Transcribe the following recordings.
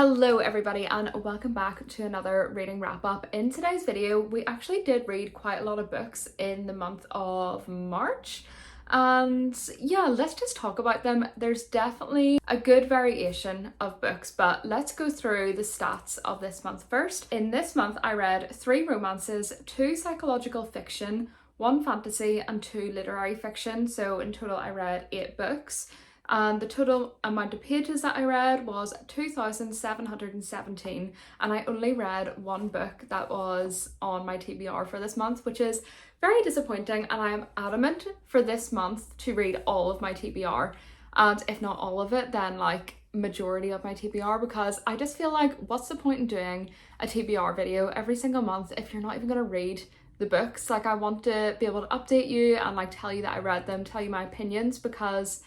Hello everybody and welcome back to another reading wrap up. In today's video we actually did read quite a lot of books in the month of March, and yeah, let's just talk about them. There's definitely a good variation of books, but let's go through the stats of this month first. In this month I read 3 romances, 2 psychological fiction, 1 fantasy and 2 literary fiction, so in total I read 8 books. And the total amount of pages that I read was 2,717, and I only read 1 book that was on my TBR for this month, which is very disappointing, and I am adamant for this month to read all of my TBR, and if not all of it, then like majority of my TBR, because I just feel like what's the point in doing a TBR video every single month if you're not even going to read the books? Like, I want to be able to update you and like tell you that I read them, tell you my opinions, because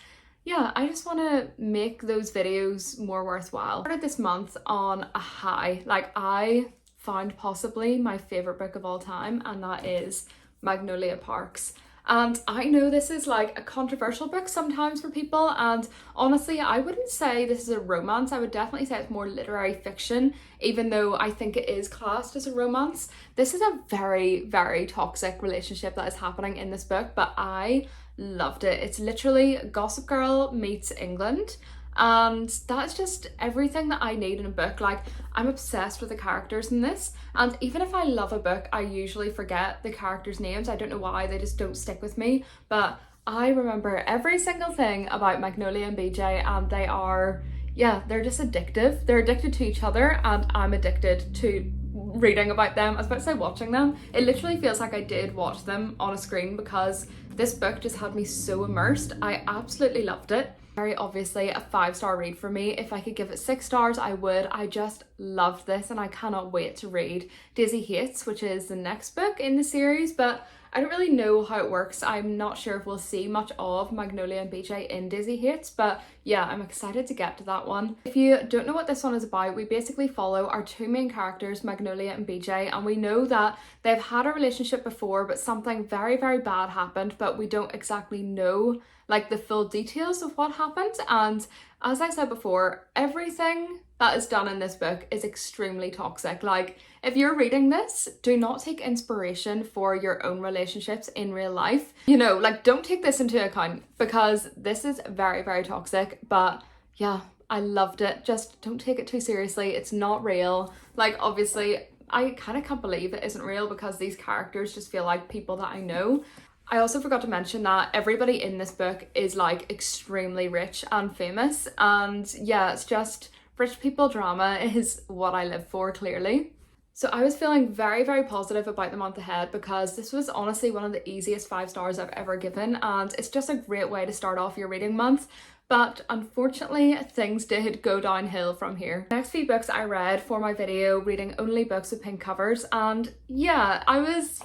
yeah, I just want to make those videos more worthwhile. I started this month on a high. Like, I found possibly my favourite book of all time, and that is Magnolia Parks. And I know this is like a controversial book sometimes for people, and honestly I wouldn't say this is a romance. I would definitely say it's more literary fiction, even though I think it is classed as a romance. This is a very, very toxic relationship that is happening in this book, but I loved it. It's literally Gossip Girl meets England, and that's just everything that I need in a book. Like, I'm obsessed with the characters in this, and even if I love a book I usually forget the characters' names. I don't know why, they just don't stick with me, but I remember every single thing about Magnolia and BJ, and they are, yeah, they're just addictive. They're addicted to each other, and I'm addicted to reading about them. I was about to say watching them. It literally feels like I did watch them on a screen, because this book just had me so immersed. I absolutely loved it. Very obviously a 5-star read for me. If I could give it 6 stars, I would. I just loved this, and I cannot wait to read Daisy Hates, which is the next book in the series, but I don't really know how it works. I'm not sure if we'll see much of Magnolia and BJ in Daisy Hates, but yeah, I'm excited to get to that one. If you don't know what this one is about, we basically follow our 2 main characters, Magnolia and BJ, and we know that they've had a relationship before, but something very, very bad happened, but we don't exactly know like the full details of what happened. And as I said before, everything that is done in this book is extremely toxic. Like, if you're reading this, do not take inspiration for your own relationships in real life. You know, like, don't take this into account, because this is very, very toxic. But yeah, I loved it. Just don't take it too seriously. It's not real. Like, obviously, I kind of can't believe it isn't real, because these characters just feel like people that I know. I also forgot to mention that everybody in this book is like extremely rich and famous, and yeah, it's just rich people drama is what I live for, clearly. So I was feeling very, very positive about the month ahead, because this was honestly one of the easiest 5 stars I've ever given, and it's just a great way to start off your reading month. But unfortunately things did go downhill from here. The next few books I read for my video, reading only books with pink covers, and yeah, I was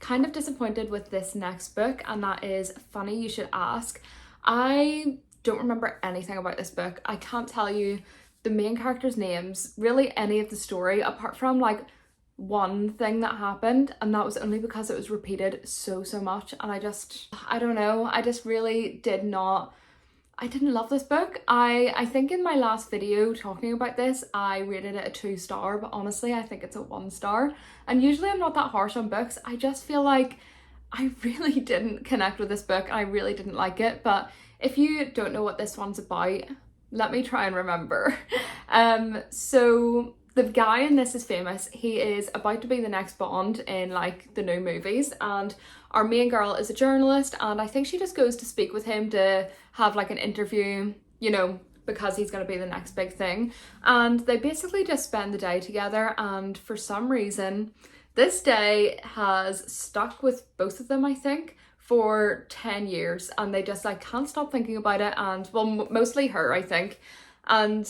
kind of disappointed with this next book, and that is Funny You Should Ask. I don't remember anything about this book. I can't tell you the main characters' names, really any of the story, apart from like one thing that happened, and that was only because it was repeated so much, and I don't know, I just really didn't love this book. I think in my last video talking about this, I rated it a 2 star, but honestly I think it's a 1 star. And usually I'm not that harsh on books. I just feel like I really didn't connect with this book, and I really didn't like it. But if you don't know what this one's about, let me try and remember. So the guy in this is famous. He is about to be the next Bond in like the new movies, and our main girl is a journalist, and I think she just goes to speak with him to have like an interview, you know, because he's going to be the next big thing. And they basically just spend the day together, and for some reason this day has stuck with both of them, I think, for 10 years, and they just like can't stop thinking about it. And well, mostly her, I think. And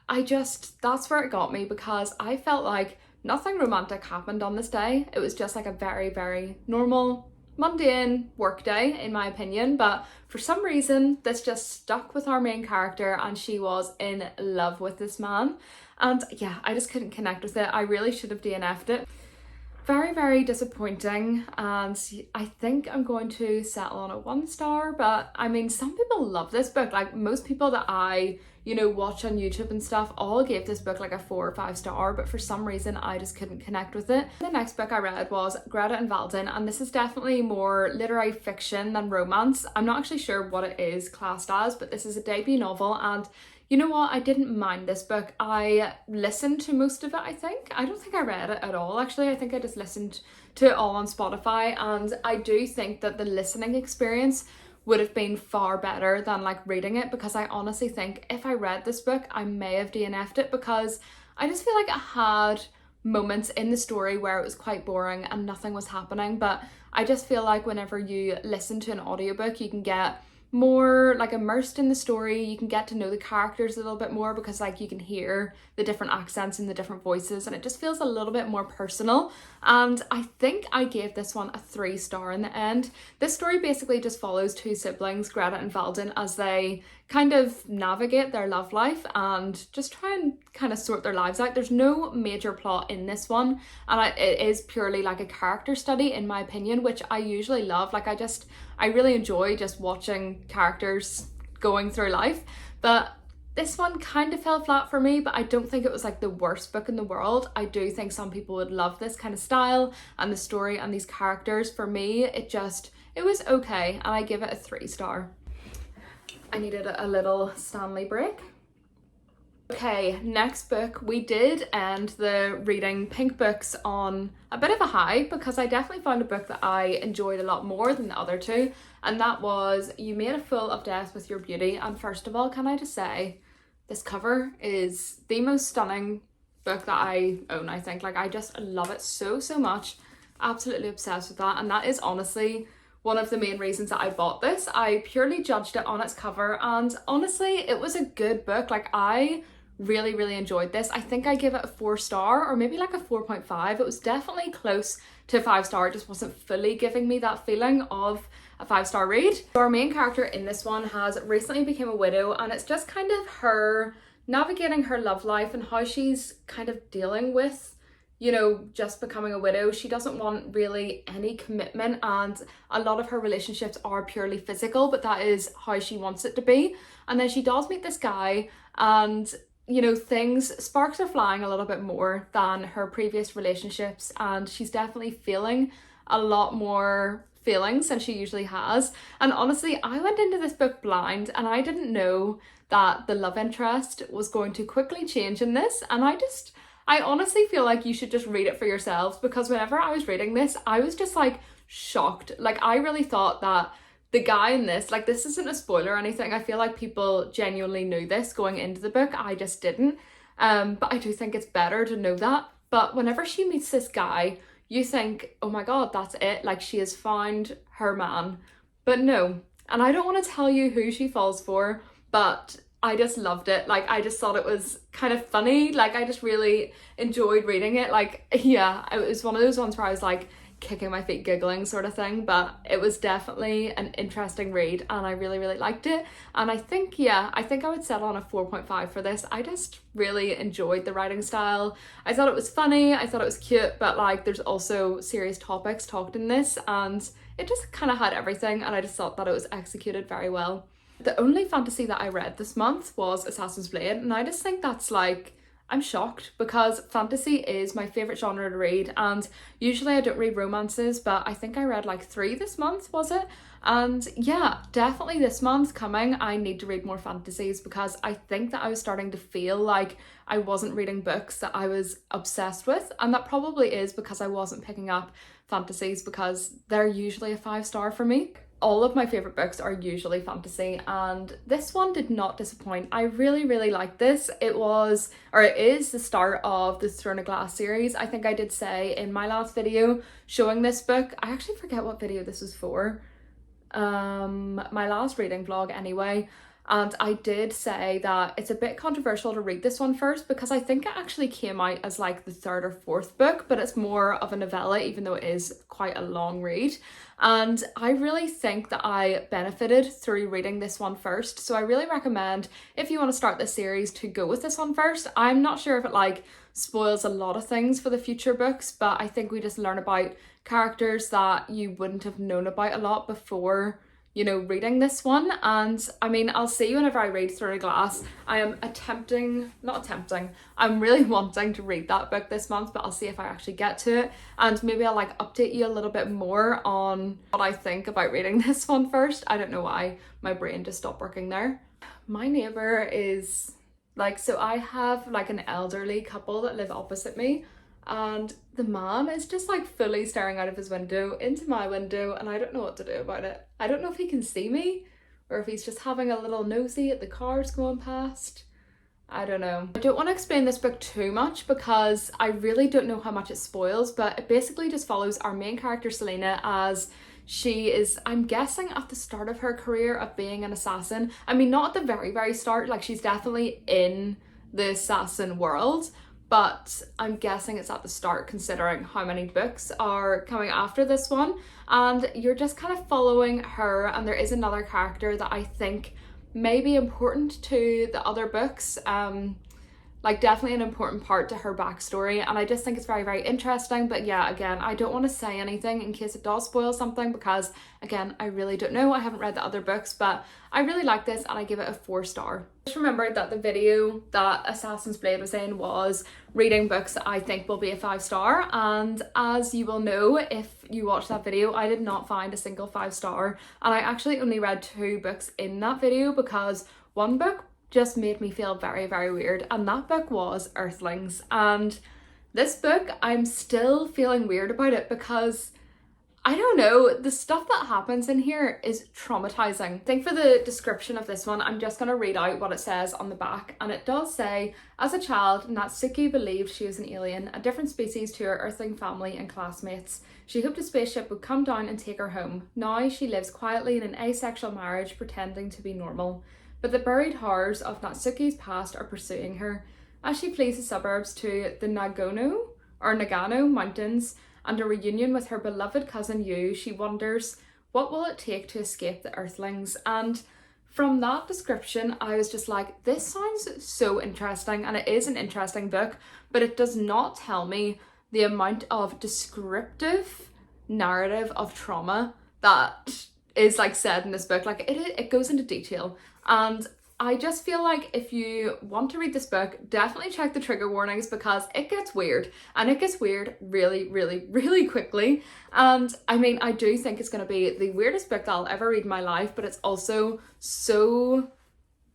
that's where it got me, because I felt like nothing romantic happened on this day. It was just like a very, very normal, mundane work day, in my opinion. But for some reason this just stuck with our main character, and she was in love with this man. And yeah, I just couldn't connect with it. I really should have DNF'd it. Very, very disappointing, and I think I'm going to settle on a 1 star. But I mean, some people love this book. Like most people that I, watch on YouTube and stuff all gave this book like a 4 or 5 star, but for some reason I just couldn't connect with it. The next book I read was Greta and Val, and this is definitely more literary fiction than romance. I'm not actually sure what it is classed as, but this is a debut novel, and you know what? I didn't mind this book. I listened to most of it, I think. I don't think I read it at all, actually. I think I just listened to it all on Spotify, and I do think that the listening experience would have been far better than like reading it, because I honestly think if I read this book, I may have DNF'd it, because I just feel like it had moments in the story where it was quite boring and nothing was happening. But I just feel like whenever you listen to an audiobook, you can get more like immersed in the story. You can get to know the characters a little bit more, because like you can hear the different accents and the different voices, and it just feels a little bit more personal. And I think I gave this one a 3 star in the end. This story basically just follows 2 siblings, Greta and Val, as they kind of navigate their love life and just try and kind of sort their lives out. There's no major plot in this one, and it is purely like a character study in my opinion, which I usually love. Like I really enjoy just watching characters going through life, but this one kind of fell flat for me. But I don't think it was like the worst book in the world. I do think some people would love this kind of style and the story and these characters. For me, it was okay, and I give it a 3 star. I needed a little Stanley break. Okay, next book. We did end the reading pink books on a bit of a high, because I definitely found a book that I enjoyed a lot more than the other two, and that was You Made a Fool of Death with Your Beauty. And first of all, can I just say, this cover is the most stunning book that I own, I think. Like I just love it so much. Absolutely obsessed with that, and that is honestly one of the main reasons that I bought this. I purely judged it on its cover, and honestly it was a good book. Like I really enjoyed this. I think I give it a 4 star, or maybe like a 4.5. It was definitely close to a 5 star. It just wasn't fully giving me that feeling of a 5-star read. So our main character in this one has recently become a widow, and it's just kind of her navigating her love life and how she's kind of dealing with just becoming a widow. She doesn't want really any commitment, and a lot of her relationships are purely physical, but that is how she wants it to be. And then she does meet this guy, and sparks are flying a little bit more than her previous relationships, and she's definitely feeling a lot more feelings than she usually has. And honestly, I went into this book blind, and I didn't know that the love interest was going to quickly change in this, and I honestly feel like you should just read it for yourselves, because whenever I was reading this, I was just like shocked. Like I really thought that the guy in this, like this isn't a spoiler or anything, I feel like people genuinely knew this going into the book. I just didn't. But I do think it's better to know that. But whenever she meets this guy, you think, oh my god, that's it, like she has found her man. But no, and I don't want to tell you who she falls for, but I just loved it. Like I just thought it was kind of funny. Like I just really enjoyed reading it. Like yeah, it was one of those ones where I was like kicking my feet giggling sort of thing, but it was definitely an interesting read, and I really liked it. And I think I would settle on a 4.5 for this. I just really enjoyed the writing style. I thought it was funny, I thought it was cute, but like there's also serious topics talked in this, and it just kind of had everything, and I just thought that it was executed very well. The only fantasy that I read this month was Assassin's Blade, and I just think that's like, I'm shocked, because fantasy is my favourite genre to read, and usually I don't read romances, but I think I read like 3 this month, was it? And yeah, definitely this month coming I need to read more fantasies, because I think that I was starting to feel like I wasn't reading books that I was obsessed with, and that probably is because I wasn't picking up fantasies, because they're usually a 5 star for me. All of my favourite books are usually fantasy, and this one did not disappoint. I really liked this. It is the start of the Throne of Glass series. I think I did say in my last video showing this book, I actually forget what video this was for, my last reading vlog anyway, And I did say that it's a bit controversial to read this one first because I think it actually came out as like the third or fourth book, but it's more of a novella, even though it is quite a long read. And I really think that I benefited through reading this one first. So I really recommend, if you want to start this series, to go with this one first. I'm not sure if it like spoils a lot of things for the future books, but I think we just learn about characters that you wouldn't have known about a lot before, you know, reading this one. And I mean, I'll see whenever I read Through a Glass. I am I'm really wanting to read that book this month, but I'll see if I actually get to it. And maybe I'll like update you a little bit more on what I think about reading this one first. I don't know why my brain just stopped working there. My neighbour is like, so I have like an elderly couple that live opposite me, and the man is just like fully staring out of his window into my window, and I don't know what to do about it. I don't know if he can see me or if he's just having a little nosy at the cars going past. I don't know. I don't want to explain this book too much because I really don't know how much it spoils, but it basically just follows our main character Selena as she is, I'm guessing, at the start of her career of being an assassin. I mean, not at the very start, like she's definitely in the assassin world, but I'm guessing it's at the start considering how many books are coming after this one. And you're just kind of following her, and there is another character that I think may be important to the other books, like definitely an important part to her backstory, and I just think it's very interesting. But yeah, again, I don't want to say anything in case it does spoil something because again, I really don't know. I haven't read the other books, but I really like this and I give it a 4-star. Just remembered that the video that Assassin's Blade was in was reading books that I think will be a 5-star, and as you will know if you watch that video, I did not find a single 5-star, and I actually only read 2 books in that video because one book just made me feel very weird, and that book was Earthlings. And this book, I'm still feeling weird about it because I don't know, the stuff that happens in here is traumatizing. I think for the description of this one, I'm just going to read out what it says on the back, and it does say, as a child, Natsuki believed she was an alien, a different species to her Earthling family and classmates. She hoped a spaceship would come down and take her home. Now she lives quietly in an asexual marriage, pretending to be normal. But the buried horrors of Natsuki's past are pursuing her. As she flees the suburbs to the Nagano Mountains and a reunion with her beloved cousin Yu, she wonders, what will it take to escape the Earthlings? And from that description, I was just like, this sounds so interesting, and it is an interesting book, but it does not tell me the amount of descriptive narrative of trauma that is like said in this book. Like it goes into detail, and I just feel like if you want to read this book, definitely check the trigger warnings because it gets weird, and it gets weird really quickly. And I mean, I do think it's going to be the weirdest book that I'll ever read in my life, but it's also so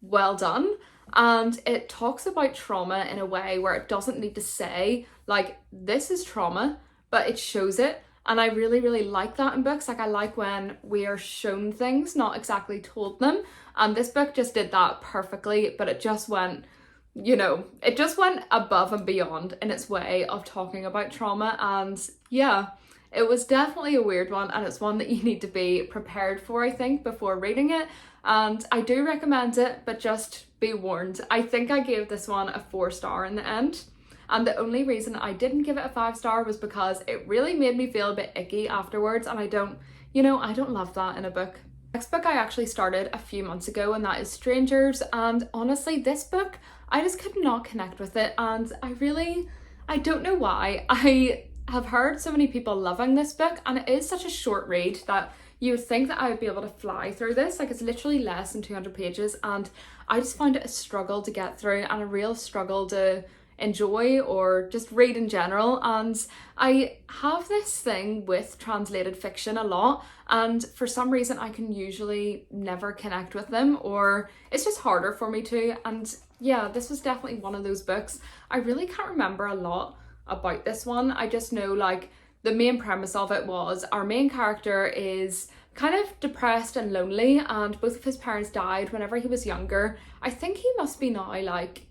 well done, and it talks about trauma in a way where it doesn't need to say like this is trauma, but it shows it. And I really like that in books. Like I like when we are shown things, not exactly told them. And this book just did that perfectly, but it just went, you know, it just went above and beyond in its way of talking about trauma. And yeah, it was definitely a weird one, and it's one that you need to be prepared for, I think, before reading it. And I do recommend it, but just be warned. I think I gave this one a 4-star in the end. And the only reason I didn't give it a 5-star was because it really made me feel a bit icky afterwards, and I don't love that in a book. Next book I actually started a few months ago, and that is Strangers, and honestly this book, I just could not connect with it, and I don't know why. I have heard so many people loving this book, and it is such a short read that you would think that I would be able to fly through this. Like it's literally less than 200 pages, and I just found it a struggle to get through and a real struggle to enjoy or just read in general. And I have this thing with translated fiction a lot, and for some reason I can usually never connect with them, or it's just harder for me to. And yeah, this was definitely one of those books. I really can't remember a lot about this one. I just know like the main premise of it was our main character is kind of depressed and lonely, and both of his parents died whenever he was younger. I think he must be now like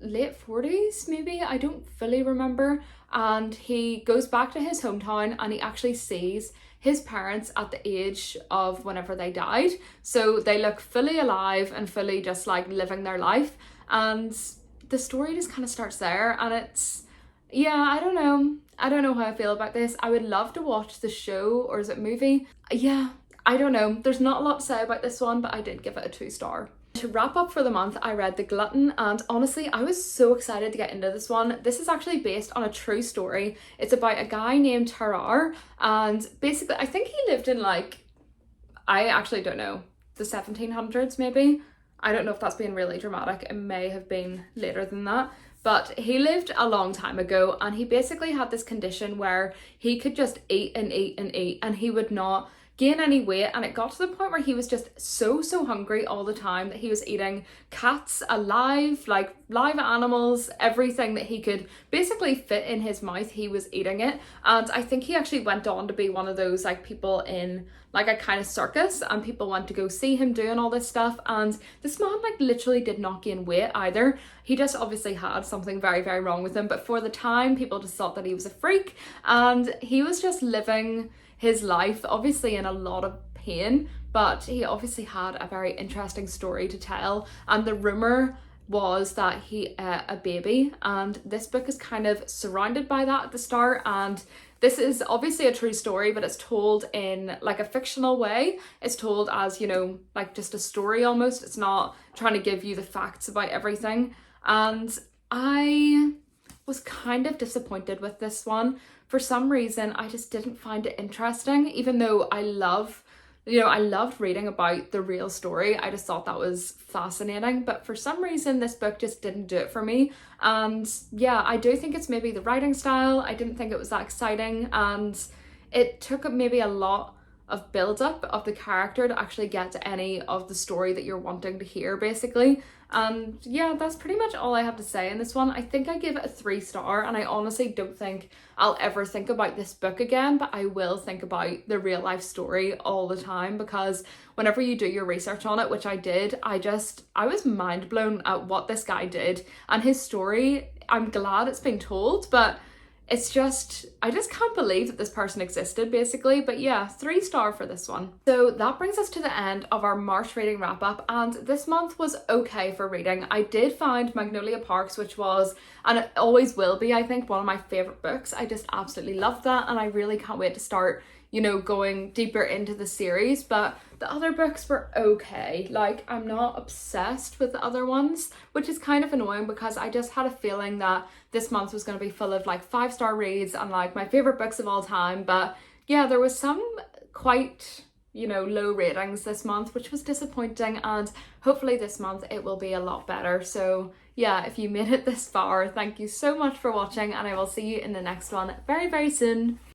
late 40s maybe, I don't fully remember, and he goes back to his hometown and he actually sees his parents at the age of whenever they died, so they look fully alive and fully just like living their life, and the story just kind of starts there. And it's, yeah, I don't know how I feel about this. I would love to watch the show, or is it movie? Yeah, I don't know, there's not a lot to say about this one, but I did give it a 2-star. To wrap up for the month, I read The Glutton, and honestly, I was so excited to get into this one. This is actually based on a true story. It's about a guy named Terrar, and basically, I think he lived in like, I actually don't know, the 1700s maybe? I don't know if that's being really dramatic. It may have been later than that. But he lived a long time ago, and he basically had this condition where he could just eat and eat and eat, and he would not gain any weight, and it got to the point where he was just so hungry all the time that he was eating cats alive, like live animals, everything that he could basically fit in his mouth, he was eating it. And I think he actually went on to be one of those like people in like a kind of circus, and people went to go see him doing all this stuff. And this man like literally did not gain weight either. He just obviously had something very wrong with him, but for the time people just thought that he was a freak, and he was just living his life obviously in a lot of pain, but he obviously had a very interesting story to tell. And the rumor was that he ate a baby, and this book is kind of surrounded by that at the start. And this is obviously a true story, but it's told in like a fictional way. It's told as, you know, like just a story almost. It's not trying to give you the facts about everything. And I was kind of disappointed with this one. For some reason, I just didn't find it interesting, even though I loved reading about the real story. I just thought that was fascinating, but for some reason this book just didn't do it for me. And yeah, I do think it's maybe the writing style. I didn't think it was that exciting, and it took maybe a lot of build up of the character to actually get to any of the story that you're wanting to hear basically. And yeah, that's pretty much all I have to say in this one. I think I give it a 3-star, and I honestly don't think I'll ever think about this book again, but I will think about the real life story all the time, because whenever you do your research on it, which I did, I was mind blown at what this guy did and his story. I'm glad it's been told, but it's just, I just can't believe that this person existed basically. But yeah, 3-star for this one. So that brings us to the end of our March reading wrap up, and this month was okay for reading. I did find Magnolia Parks, which was, and it always will be, I think, one of my favourite books. I just absolutely loved that, and I really can't wait to start, you know, going deeper into the series. But the other books were okay. Like, I'm not obsessed with the other ones, which is kind of annoying because I just had a feeling that this month was going to be full of like 5-star reads and like my favorite books of all time. But yeah, there was some quite, you know, low ratings this month, which was disappointing, and hopefully this month it will be a lot better. So yeah, if you made it this far, thank you so much for watching, and I will see you in the next one very soon.